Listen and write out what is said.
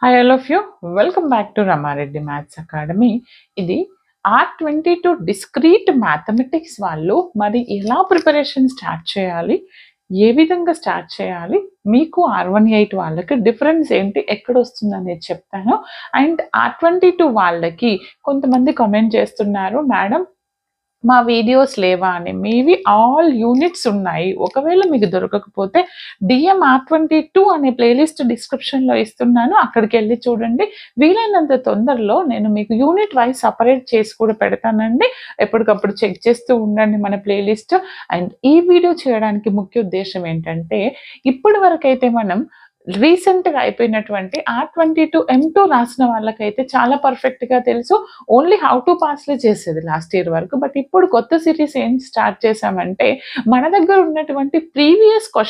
Hi all of you. Welcome back to Rama Reddy maths academy. ఇది R22 discrete mathematics వాళ్ళు మరి ఎలా ప్రిపరేషన్ స్టార్ట్ చేయాలి, ఏ విధంగా స్టార్ట్ చేయాలి, మీకు R18 వాళ్ళకి డిఫరెన్స్ ఏంటి, ఎక్కడొస్తుంది అనేది చెప్తాను. అండ్ R22 వాళ్ళకి కొంతమంది కామెంట్ చేస్తున్నారు, మేడం మా వీడియోస్ లేవా అని. మీవి ఆల్ యూనిట్స్ ఉన్నాయి. ఒకవేళ మీకు దొరకకపోతే DMR22 అనే ప్లేలిస్ట్ డిస్క్రిప్షన్‌లో ఇస్తున్నాను. అక్కడికెళ్ళి చూడండి. వీలైనంత తొందరలో నేను మీకు యూనిట్ వైస్ సెపరేట్ చేసి కూడా పెడతానండి. ఎప్పటికప్పుడు చెక్ చేస్తూ ఉండండి మన ప్లేలిస్ట్. అండ్ ఈ వీడియో చేయడానికి ముఖ్య ఉద్దేశ్యం ఏంటంటే, ఇప్పటి వరకైతే మనం రీసెంట్‌గా అయిపోయినటువంటి R22 M2 రాసిన వాళ్ళకైతే చాలా పర్ఫెక్ట్‌గా తెలుసు. ఓన్లీ హౌ టు పాస్‌లే చేసేది లాస్ట్ ఇయర్ వరకు. బట్ ఇప్పుడు కొత్త సిరీస్ ఏం స్టార్ట్ చేశామంటే, మన దగ్గర ఉన్నటువంటి ప్రీవియస్ క్వెషన్